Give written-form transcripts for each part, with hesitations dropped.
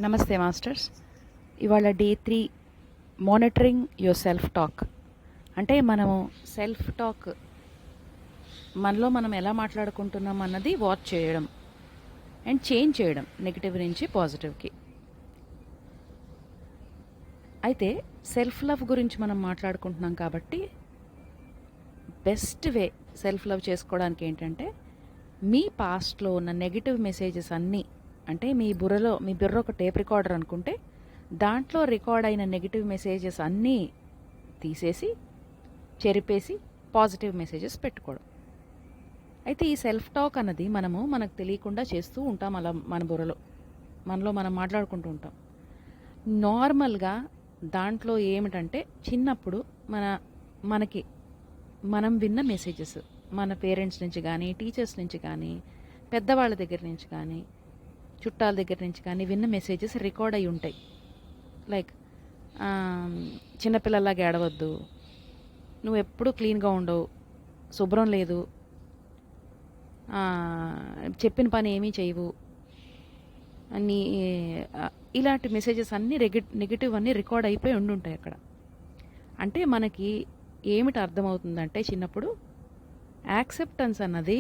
నమస్తే మాస్టర్స్. ఇవాళ day 3 monitoring your self talk. అంటే మనము సెల్ఫ్ టాక్ మనలో మనం ఎలా మాట్లాడుకుంటున్నాం అన్నది వాచ్ చేయడం అండ్ చేంజ్ చేయడం నెగిటివ్ నుంచి పాజిటివ్కి. అయితే సెల్ఫ్ లవ్ గురించి మనం మాట్లాడుకుంటున్నాం కాబట్టి బెస్ట్ వే సెల్ఫ్ లవ్ చేసుకోవడానికి ఏంటంటే మీ పాస్ట్లో ఉన్న నెగిటివ్ మెసేజెస్ అన్నీ, అంటే మీ బుర్ర ఒక టేప్ రికార్డర్ అనుకుంటే దాంట్లో రికార్డ్ అయిన నెగిటివ్ మెసేజెస్ అన్నీ తీసేసి చెరిపేసి పాజిటివ్ మెసేజెస్ పెట్టుకోవడం. అయితే ఈ సెల్ఫ్ టాక్ అన్నది మనకు తెలియకుండా చేస్తూ ఉంటాం. అలా మనలో మనం మాట్లాడుకుంటూ ఉంటాం. నార్మల్గా దాంట్లో ఏమిటంటే చిన్నప్పుడు మనకి మనం విన్న మెసేజెస్ మన పేరెంట్స్ నుంచి కానీ, టీచర్స్ నుంచి కానీ, పెద్దవాళ్ళ దగ్గర నుంచి కానీ, చుట్టాల దగ్గర నుంచి కానీ విన్న మెసేజెస్ రికార్డ్ అయి ఉంటాయి. లైక్ చిన్నపిల్లలాగా ఏడవద్దు, నువ్వు ఎప్పుడూ క్లీన్గా ఉండవు, శుభ్రం లేదు, చెప్పిన పని ఏమీ చేయవు అన్నీ, ఇలాంటి మెసేజెస్ అన్నీ నెగిటివ్ అన్నీ రికార్డ్ అయిపోయి ఉండుంటాయి అక్కడ. అంటే మనకి ఏమిటి అర్థమవుతుందంటే చిన్నప్పుడు యాక్సెప్టెన్స్ అన్నది,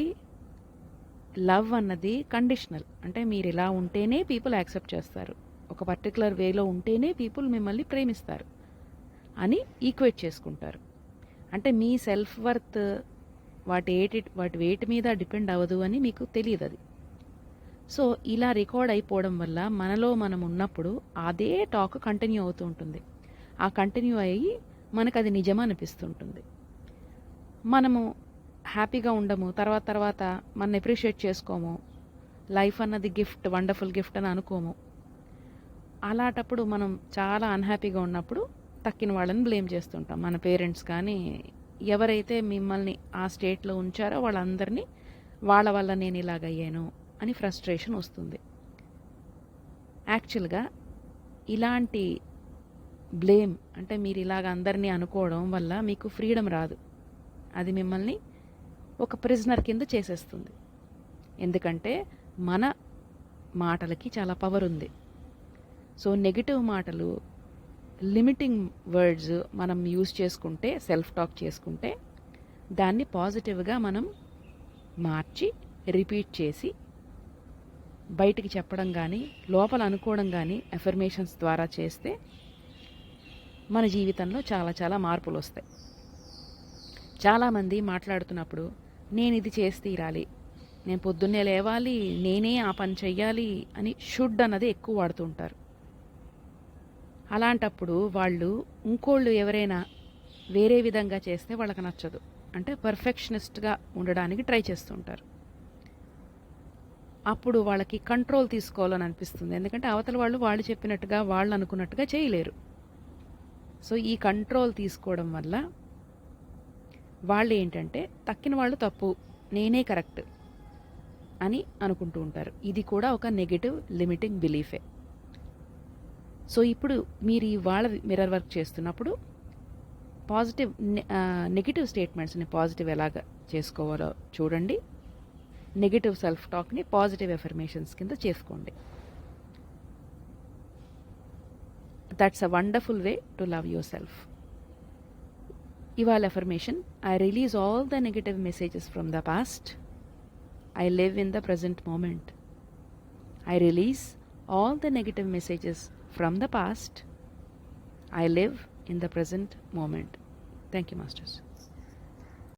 లవ్ అన్నది కండిషనల్. అంటే మీరు ఇలా ఉంటేనే పీపుల్ యాక్సెప్ట్ చేస్తారు, ఒక పర్టికులర్ వేలో ఉంటేనే పీపుల్ మిమ్మల్ని ప్రేమిస్తారు అని ఈక్వేట్ చేసుకుంటారు. అంటే మీ సెల్ఫ్ వర్త్ వాటి వేటి మీద డిపెండ్ అవ్వదు అని మీకు తెలియదు అది. సో ఇలా రికార్డ్ అయిపోవడం వల్ల మనలో మనం ఉన్నప్పుడు అదే టాక్ కంటిన్యూ అవుతూ ఉంటుంది. ఆ కంటిన్యూ అయ్యి మనకు అది నిజం అనిపిస్తుంటుంది. మనము హ్యాపీగా ఉండము, తర్వాత మనం అప్రిషియేట్ చేసుకోము, లైఫ్ అన్నది గిఫ్ట్, వండర్ఫుల్ గిఫ్ట్ అని అనుకోము. అలాంటప్పుడు మనం చాలా అన్హ్యాపీగా ఉన్నప్పుడు తక్కిన వాళ్ళని బ్లేమ్ చేస్తుంటాం. మన పేరెంట్స్ కానీ ఎవరైతే మిమ్మల్ని ఆ స్టేట్లో ఉంచారో వాళ్ళందరినీ వాళ్ళ వల్ల నేను ఇలాగయ్యాను అని ఫ్రస్ట్రేషన్ వస్తుంది. యాక్చువల్గా ఇలాంటి బ్లేమ్, అంటే మీరు ఇలాగ అందరినీ అనుకోవడం వల్ల మీకు ఫ్రీడమ్ రాదు. అది మిమ్మల్ని ఒక ప్రిజనర్ కింద చేసేస్తుంది. ఎందుకంటే మన మాటలకి చాలా పవర్ ఉంది. సో నెగిటివ్ మాటలు, లిమిటింగ్ వర్డ్స్ మనం యూజ్ చేసుకుంటే, సెల్ఫ్ టాక్ చేసుకుంటే దాన్ని పాజిటివ్గా మనం మార్చి రిపీట్ చేసి బయటికి చెప్పడం కానీ, లోపల అనుకోవడం కానీ అఫర్మేషన్స్ ద్వారా చేస్తే మన జీవితంలో చాలా చాలా మార్పులు వస్తాయి. చాలామంది మాట్లాడుతున్నప్పుడు నేను ఇది చేసి తీరాలి, నేను పొద్దున్నే లేవాలి, నేనే ఆ పని చెయ్యాలి అని షుడ్ అన్నది ఎక్కువ వాడుతూ ఉంటారు. అలాంటప్పుడు వాళ్ళు ఇంకోళ్ళు ఎవరైనా వేరే విధంగా చేస్తే వాళ్ళకి నచ్చదు. అంటే పర్ఫెక్షనిస్ట్గా ఉండడానికి ట్రై చేస్తుంటారు. అప్పుడు వాళ్ళకి కంట్రోల్ తీసుకోవాలని అనిపిస్తుంది. ఎందుకంటే అవతల వాళ్ళు చెప్పినట్టుగా, వాళ్ళు అనుకున్నట్టుగా చేయలేరు. సో ఈ కంట్రోల్ తీసుకోవడం వల్ల వాళ్ళు ఏంటంటే తక్కిన వాళ్ళు తప్పు, నేనే కరెక్ట్ అని అనుకుంటూ ఉంటారు. ఇది కూడా ఒక నెగిటివ్ లిమిటింగ్ బిలీఫే. సో ఇప్పుడు మీరు ఇవాళ మిర్రర్ వర్క్ చేస్తున్నప్పుడు పాజిటివ్ నెగిటివ్ స్టేట్మెంట్స్ని పాజిటివ్ ఎలాగ చేసుకోవాలో చూడండి. నెగిటివ్ సెల్ఫ్ టాక్ని పాజిటివ్ ఎఫర్మేషన్స్ కింద చేసుకోండి. That's a wonderful way to love yourself. ఇవాళ affirmation: I release all the negative messages from the past. I live in the present moment. I release all the negative messages from the past. I live in the present moment. Thank you, Masters.